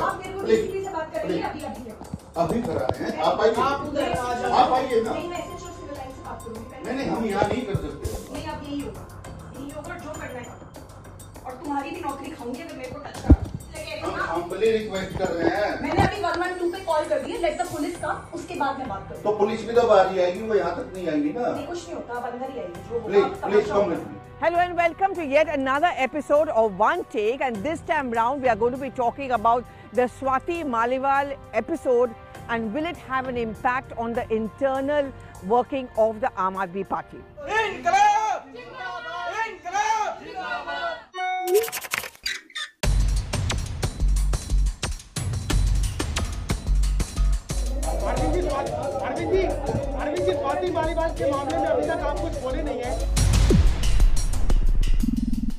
आप मेरे को डीसीपी से बात करेंगे अभी करा रहे हैं। आप आइए, आप आइए ना। नहीं, मैं एसएचओ सिविल लाइन से बात करूंगी। नहीं, हम यहाँ नहीं कर सकते। नहीं, अब यही होगा जो करना है। और तुम्हारी भी नौकरी खाऊंगी अगर मेरे को टच करा। हम हम्बली रिक्वेस्ट कर रहे हैं। मैंने अभी 112 पे कॉल कर दी है, लेट द पुलिस का, उसके बाद मैं बात करूंगी। तो पुलिस भी तो बाहर ही आएगी, वो यहाँ तक नहीं आएगी ना। नहीं, कुछ नहीं होता, अब अंदर ही आएगी जो Please come with me. Hello and welcome to yet another episode of One Take, and this time round we are going to be talking about the Swati Maliwal episode and will it have an impact on the internal working of the Aam Aadmi Party. इनकलाब! इनकलाब! जिंदाबाद! अरविंद जी, स्वाति मालीवाल के मामले में अभी तक आप कुछ बोले नहीं है।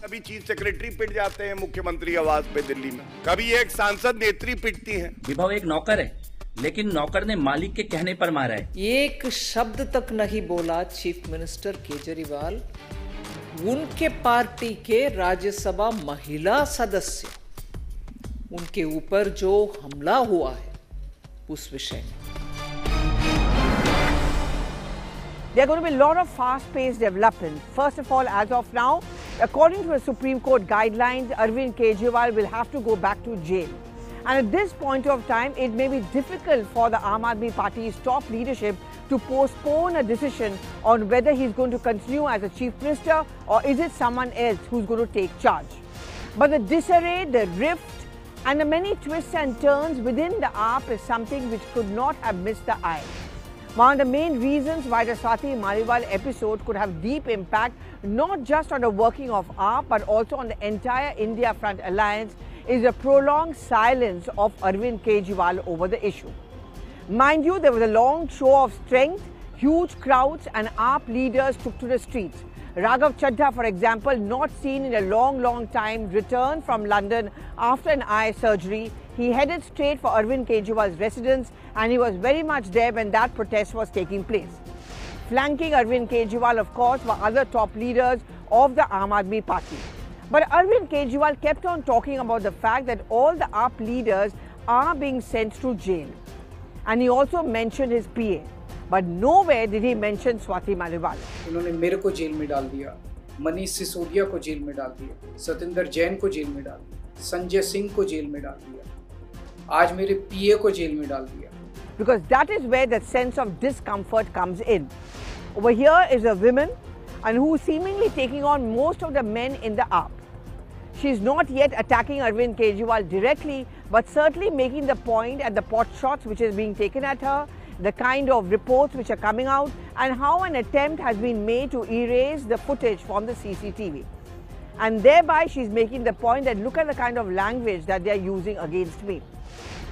कभी चीफ सेक्रेटरी पिट जाते हैं मुख्यमंत्री आवास पे दिल्ली में, कभी एक सांसद नेत्री पिटती है। विभव एक नौकर है, लेकिन नौकर ने मालिक के कहने पर मारा है। एक शब्द तक नहीं बोला चीफ मिनिस्टर केजरीवाल उनके पार्टी के राज्यसभा महिला सदस्य, उनके ऊपर जो हमला हुआ है उस विषय में। There are going to be a lot of fast-paced developments. First of all, as of now, according to the Supreme Court guidelines, Arvind Kejriwal will have to go back to jail. And at this point of time, it may be difficult for the Aam Aadmi Party's top leadership to postpone a decision on whether he's going to continue as a chief minister or is it someone else who's going to take charge. But the disarray, the rift and the many twists and turns within the AAP is something which could not have missed the eye. One of the main reasons why the Swati Maliwal episode could have deep impact not just on the working of AAP but also on the entire India Front Alliance is the prolonged silence of Arvind Kejriwal over the issue. Mind you, there was a long show of strength, huge crowds and AAP leaders took to the streets. Raghav Chaddha, for example, not seen in a long time, returned from London after an eye surgery. He headed straight for Arvind Kejriwal's residence and he was very much there when that protest was taking place. Flanking Arvind Kejriwal, of course, were other top leaders of the Aam Aadmi Party. But Arvind Kejriwal kept on talking about the fact that all the AAP leaders are being sent to jail. And he also mentioned his PA. But nowhere did he mention Swati Maliwal. उन्होंने मेरे को jail में डाल दिया, मनीष सिसोदिया को jail में डाल दिया, सतेंद्र जैन को जेल में डाल दिया, संजय सिंह को जेल में डाल दिया, आज मेरे पीए को जेल में डाल दिया. Because that is where the sense of discomfort comes in. Over here is a woman and who is seemingly taking on most of the men in the AAP. She is not yet attacking Arvind Kejriwal directly, but certainly making the point at the pot shots which is being taken at her, the kind of reports which are coming out and how an attempt has been made to erase the footage from the CCTV. And thereby she's making the point that look at the kind of language that they're using against me.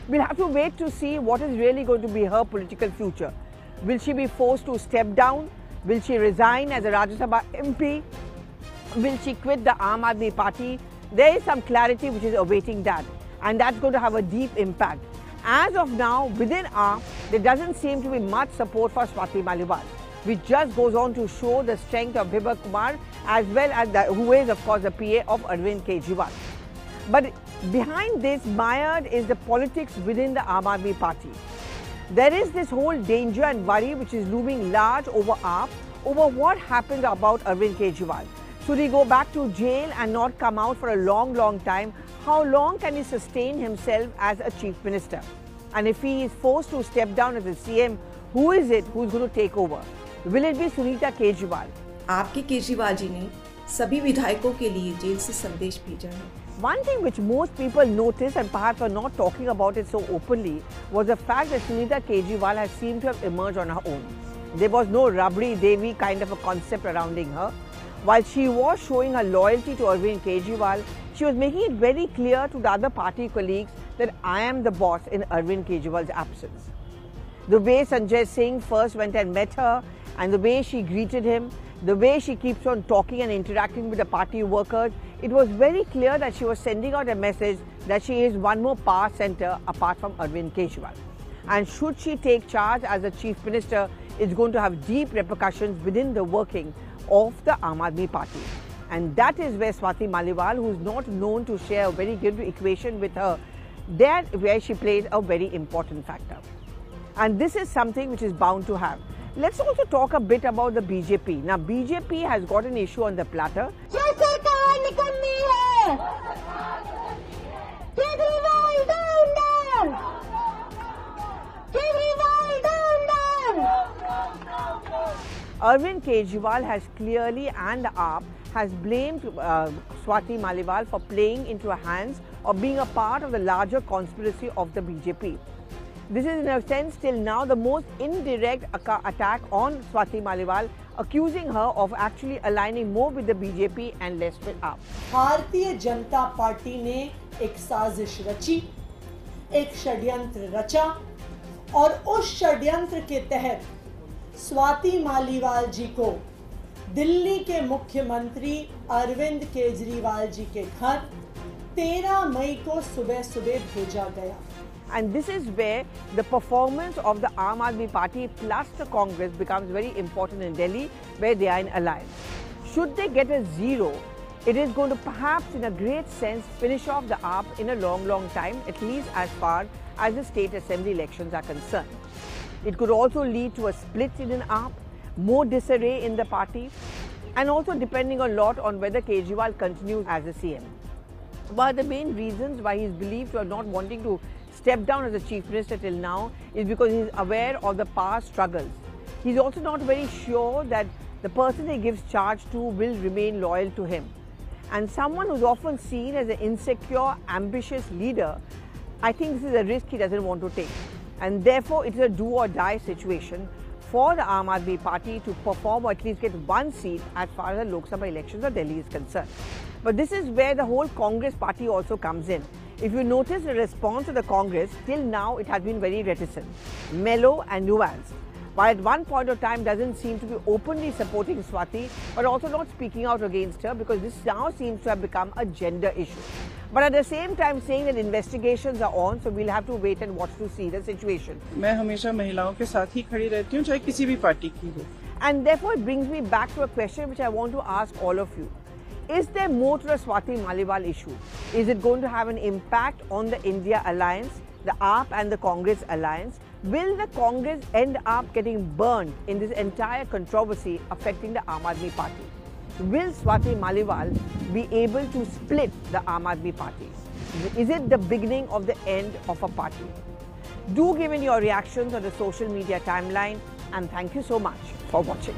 We'll have to wait to see what is really going to be her political future. Will she be forced to step down? Will she resign as a Rajya Sabha MP? Will she quit the Aam Aadmi Party? There is some clarity which is awaiting that, and that's going to have a deep impact. As of now, within AAP, there doesn't seem to be much support for Swati Maliwal, which just goes on to show the strength of Bibha Kumar as well as who is of course the PA of Arvind Kejriwal. But behind this mired is the politics within the Aam Aadmi Party. There is this whole danger and worry which is looming large over AAP over what happened about Arvind Kejriwal. Should he go back to jail and not come out for a long time? How long can he sustain himself as a chief minister? And if he is forced to step down as a CM, who is it who is going to take over? Will it be Sunita Kejriwal? आपके केजरीवाल जी ने सभी विधायकों के लिए jail से संदेश भेजा है. One thing which most people notice and perhaps are not talking about it so openly was the fact that Sunita Kejriwal has seemed to have emerged on her own. There was no Rabri Devi kind of a concept surrounding her. While she was showing her loyalty to Arvind Kejriwal, she was making it very clear to the other party colleagues that I am the boss in Arvind Kejriwal's absence. The way Sanjay Singh first went and met her and the way she greeted him, the way she keeps on talking and interacting with the party workers, it was very clear that she was sending out a message that she is one more power center apart from Arvind Kejriwal. And should she take charge as the chief minister, it's going to have deep repercussions within the working of the Aam Aadmi Party. And that is where Swati Maliwal, who is not known to share a very good equation with her That's where she plays a very important factor. And this is something which is bound to have. Let's also talk a bit about the BJP. Now, BJP has got an issue on the platter. Arvind Kejriwal has clearly, and the AAP has blamed Swati Maliwal for playing into her hands or being a part of the larger conspiracy of the BJP. This is in a sense till now the most indirect attack on Swati Maliwal, accusing her of actually aligning more with the BJP and less with AAP. Bharatiya Janata party ने एक साजिश रची, एक षड्यंत्र रचा और उस षड्यंत्र के तहत स्वाति मालीवाल जी को दिल्ली के मुख्यमंत्री अरविंद केजरीवाल जी के घर 13 मई को सुबह भेजा गया. And this is where the performance of the Aam Aadmi Party plus the Congress becomes very important in Delhi, where they are in alliance. Should they get a zero, it is going to perhaps in a great sense finish off the AAP in a long time, at least as far as the state assembly elections are concerned. It could also lead to a split in an AAP, more disarray in the party, and also depending a lot on whether Kejriwal continues as a CM. One of the main reasons why he is believed to are not wanting to step down as a chief minister till now is because he is aware of the past struggles. He is also not very sure that the person he gives charge to will remain loyal to him. And someone who is often seen as an insecure, ambitious leader, I think this is a risk he doesn't want to take. And therefore, it is a do or die situation for the Aam Aadmi Party to perform or at least get one seat as far as the Lok Sabha elections of Delhi is concerned. But this is where the whole Congress party also comes in. If you notice the response of the Congress, till now it has been very reticent, mellow and nuanced. While at one point of time doesn't seem to be openly supporting Swati, but also not speaking out against her, because this now seems to have become a gender issue. But at the same time saying that investigations are on, so we'll have to wait and watch to see the situation. मैं हमेशा महिलाओं के साथ ही खड़ी रहती हूँ, चाहे किसी भी पार्टी की हो. And therefore it brings me back to a question which I want to ask all of you. Is there more to the Swati Maliwal issue? Is it going to have an impact on the India alliance, the AAP and the Congress alliance? Will the Congress end up getting burned in this entire controversy affecting the Aam Aadmi Party? Will Swati Maliwal be able to split the Aam Aadmi Party? Is it the beginning of the end of a party? Do give in your reactions on the social media timeline, and thank you so much for watching.